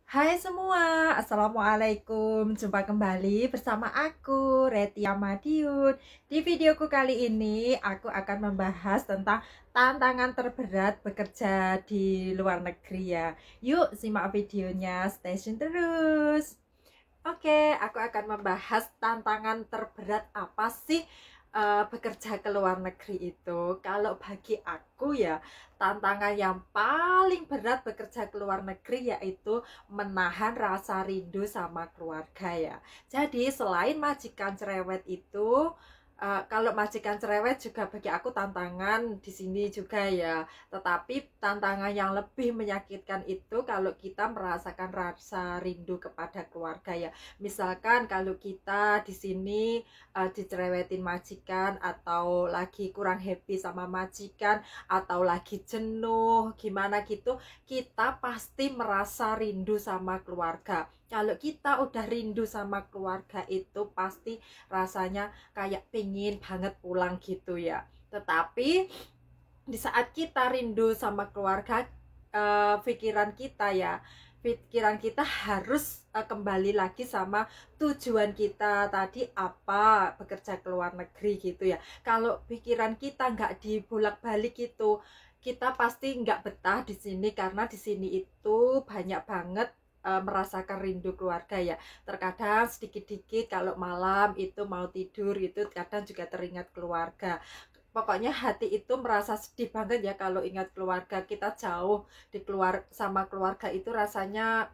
Hai semua, Assalamualaikum. Jumpa kembali bersama aku, Retia Madiun. Di videoku kali ini, aku akan membahas tentang tantangan terberat bekerja di luar negeri ya. Yuk, simak videonya, stay tune terus. Oke, aku akan membahas tantangan terberat apa sih bekerja ke luar negeri itu. Kalau bagi aku ya, tantangan yang paling berat bekerja ke luar negeri yaitu menahan rasa rindu sama keluarga ya. Jadi selain majikan cerewet itu, kalau majikan cerewet juga bagi aku tantangan di sini juga ya. Tetapi tantangan yang lebih menyakitkan itu kalau kita merasakan rasa rindu kepada keluarga ya. Misalkan kalau kita di sini dicerewetin majikan atau lagi kurang happy sama majikan atau lagi jenuh gimana gitu, kita pasti merasa rindu sama keluarga. Kalau kita udah rindu sama keluarga itu pasti rasanya kayak pengen banget pulang gitu ya. Tetapi di saat kita rindu sama keluarga, pikiran kita harus kembali lagi sama tujuan kita tadi apa bekerja ke luar negeri gitu ya. Kalau pikiran kita nggak dibolak-balik gitu, kita pasti nggak betah di sini karena di sini itu banyak banget merasakan rindu keluarga ya. Terkadang sedikit-dikit kalau malam itu mau tidur itu kadang juga teringat keluarga. Pokoknya hati itu merasa sedih banget ya kalau ingat keluarga. Kita jauh sama keluarga itu rasanya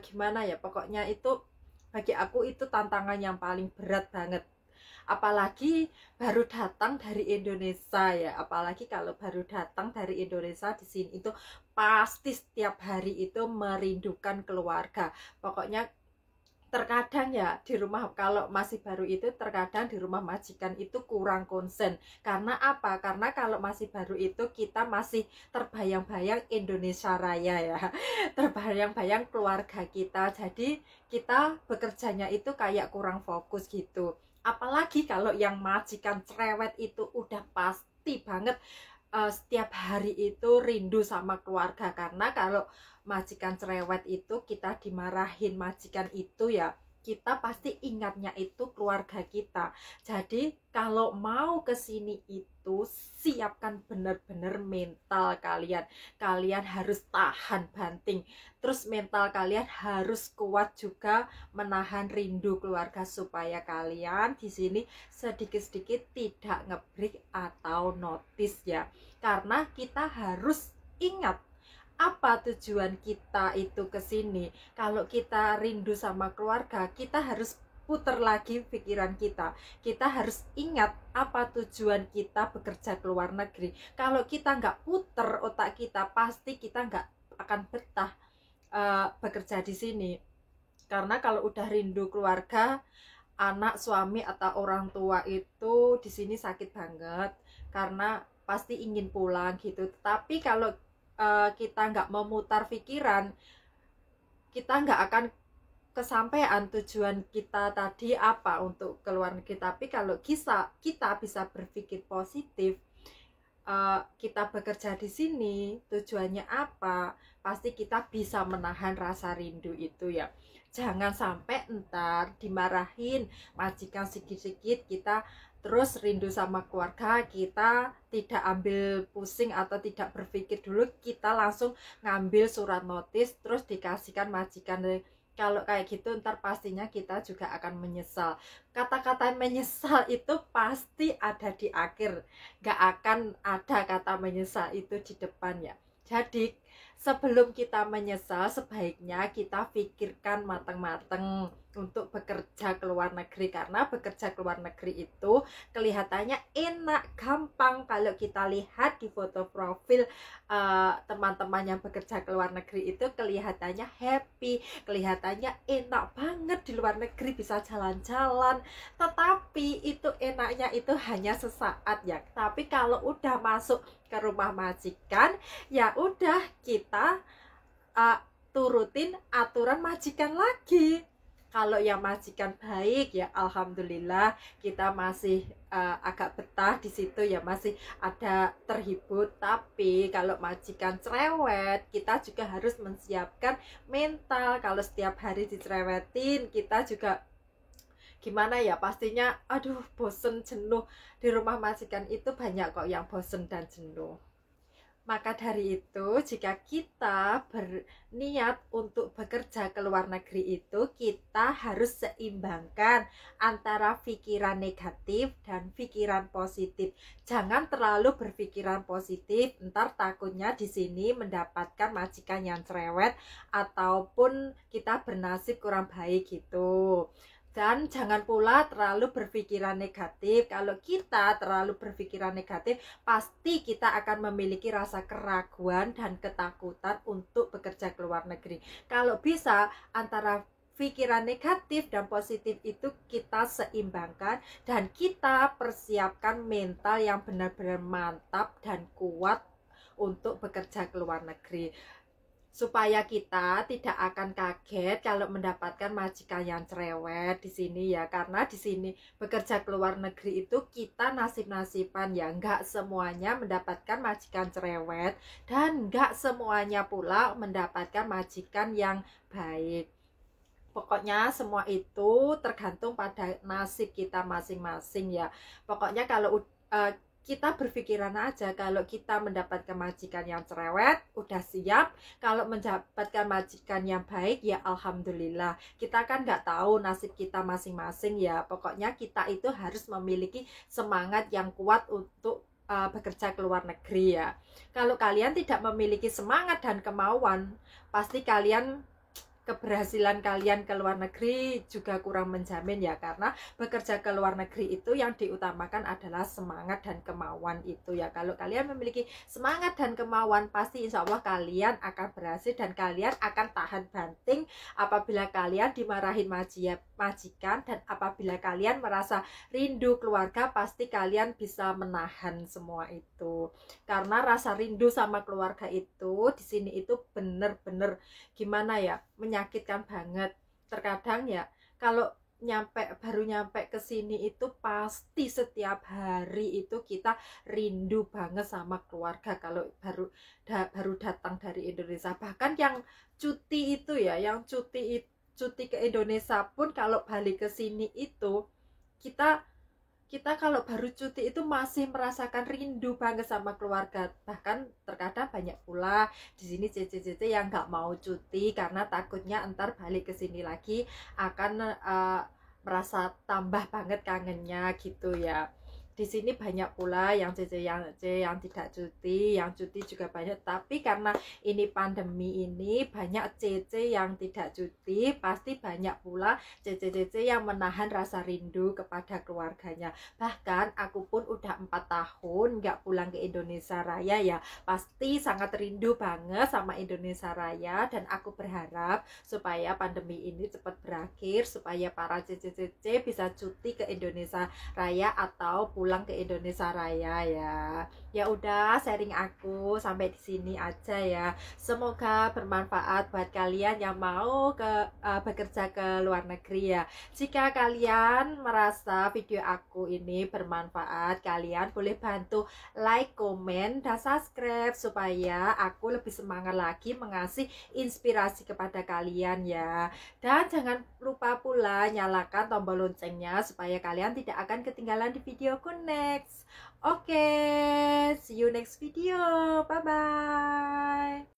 gimana ya, pokoknya itu bagi aku itu tantangan yang paling berat banget. Apalagi baru datang dari Indonesia ya, apalagi kalau baru datang dari Indonesia di sini itu pasti setiap hari itu merindukan keluarga. Pokoknya terkadang ya di rumah kalau masih baru itu terkadang di rumah majikan itu kurang konsen. Karena apa? Karena kalau masih baru itu kita masih terbayang-bayang Indonesia Raya ya. Terbayang-bayang keluarga kita. Jadi kita bekerjanya itu kayak kurang fokus gitu. Apalagi kalau yang majikan cerewet itu udah pasti banget setiap hari itu rindu sama keluarga. Karena kalau majikan cerewet itu kita dimarahin majikan itu ya, kita pasti ingatnya itu keluarga kita. Jadi kalau mau ke sini itu siapkan benar-benar mental kalian. Kalian harus tahan banting. Terus mental kalian harus kuat juga menahan rindu keluarga supaya kalian di sini sedikit-sedikit tidak ngebreak atau notice ya. Karena kita harus ingat apa tujuan kita itu ke sini. Kalau kita rindu sama keluarga, kita harus putar lagi pikiran kita. Kita harus ingat apa tujuan kita bekerja ke luar negeri. Kalau kita nggak putar otak kita, pasti kita nggak akan betah bekerja di sini. Karena kalau udah rindu keluarga, anak, suami atau orang tua itu di sini sakit banget karena pasti ingin pulang gitu. Tapi kalau kita nggak memutar pikiran, kita nggak akan kesampaian tujuan kita tadi apa untuk keluar negeri. Tapi kalau kita bisa berpikir positif, kita bekerja di sini tujuannya apa, pasti kita bisa menahan rasa rindu itu ya. Jangan sampai entar dimarahin majikan sedikit-sedikit kita terus rindu sama keluarga, kita tidak ambil pusing atau tidak berpikir dulu, kita langsung ngambil surat notis terus dikasihkan majikan. Kalau kayak gitu ntar pastinya kita juga akan menyesal. Kata-kata menyesal itu pasti ada di akhir, gak akan ada kata menyesal itu di depan ya. Jadi sebelum kita menyesal sebaiknya kita pikirkan matang-matang untuk bekerja ke luar negeri. Karena bekerja ke luar negeri itu kelihatannya enak, gampang. Kalau kita lihat di foto profil teman-teman yang bekerja ke luar negeri itu kelihatannya happy, kelihatannya enak banget di luar negeri, bisa jalan-jalan. Tetapi itu enaknya itu hanya sesaat ya. Tapi kalau udah masuk ke rumah majikan, ya udah kita uh, turutin aturan majikan lagi. Kalau yang majikan baik ya alhamdulillah kita masih agak betah di situ ya, masih ada terhibur. Tapi kalau majikan cerewet, kita juga harus menyiapkan mental. Kalau setiap hari dicerewetin, kita juga gimana ya, pastinya aduh bosen jenuh. Di rumah majikan itu banyak kok yang bosen dan jenuh. Maka dari itu, jika kita berniat untuk bekerja ke luar negeri itu, kita harus seimbangkan antara pikiran negatif dan pikiran positif. Jangan terlalu berpikiran positif, ntar takutnya di sini mendapatkan majikan yang cerewet ataupun kita bernasib kurang baik gitu. Dan jangan pula terlalu berpikiran negatif. Kalau kita terlalu berpikiran negatif, pasti kita akan memiliki rasa keraguan dan ketakutan untuk bekerja ke luar negeri. Kalau bisa antara pikiran negatif dan positif itu kita seimbangkan dan kita persiapkan mental yang benar-benar mantap dan kuat untuk bekerja ke luar negeri, supaya kita tidak akan kaget kalau mendapatkan majikan yang cerewet di sini ya. Karena di sini bekerja ke luar negeri itu kita nasib-nasiban ya, nggak semuanya mendapatkan majikan cerewet dan nggak semuanya pula mendapatkan majikan yang baik. Pokoknya semua itu tergantung pada nasib kita masing-masing ya. Pokoknya kalau kita berpikiran aja kalau kita mendapatkan majikan yang cerewet, udah siap. Kalau mendapatkan majikan yang baik, ya alhamdulillah. Kita kan nggak tahu nasib kita masing-masing ya. Pokoknya kita itu harus memiliki semangat yang kuat untuk bekerja ke luar negeri ya. Kalau kalian tidak memiliki semangat dan kemauan, pasti kalian keberhasilan kalian ke luar negeri juga kurang menjamin ya. Karena bekerja ke luar negeri itu yang diutamakan adalah semangat dan kemauan itu ya. Kalau kalian memiliki semangat dan kemauan, pasti insya Allah kalian akan berhasil dan kalian akan tahan banting apabila kalian dimarahin majikan, dan apabila kalian merasa rindu keluarga, pasti kalian bisa menahan semua itu. Karena rasa rindu sama keluarga itu di sini itu bener-bener gimana ya, menyakitkan banget. Terkadang ya kalau baru nyampe ke sini itu pasti setiap hari itu kita rindu banget sama keluarga kalau baru datang dari Indonesia. Bahkan yang cuti itu ya, yang cuti ke Indonesia pun kalau balik ke sini itu kita kita kalau baru cuti itu masih merasakan rindu banget sama keluarga. Bahkan terkadang banyak pula di sini cece-cece yang nggak mau cuti karena takutnya entar balik ke sini lagi akan merasa tambah banget kangennya gitu ya. Di sini banyak pula yang yang tidak cuti, yang cuti juga banyak. Tapi karena ini pandemi ini, banyak CC yang tidak cuti, pasti banyak pula CC yang menahan rasa rindu kepada keluarganya. Bahkan aku pun udah 4 tahun nggak pulang ke Indonesia Raya ya, pasti sangat rindu banget sama Indonesia Raya. Dan aku berharap supaya pandemi ini cepat berakhir, supaya para CC bisa cuti ke Indonesia Raya atau pulang ke Indonesia Raya ya. Ya udah, sharing aku sampai di sini aja ya. Semoga bermanfaat buat kalian yang mau bekerja ke luar negeri ya. Jika kalian merasa video aku ini bermanfaat, kalian boleh bantu like, komen, dan subscribe supaya aku lebih semangat lagi mengasih inspirasi kepada kalian ya. Dan jangan lupa pula nyalakan tombol loncengnya supaya kalian tidak akan ketinggalan di videoku next. Oke, see you next video. Bye bye.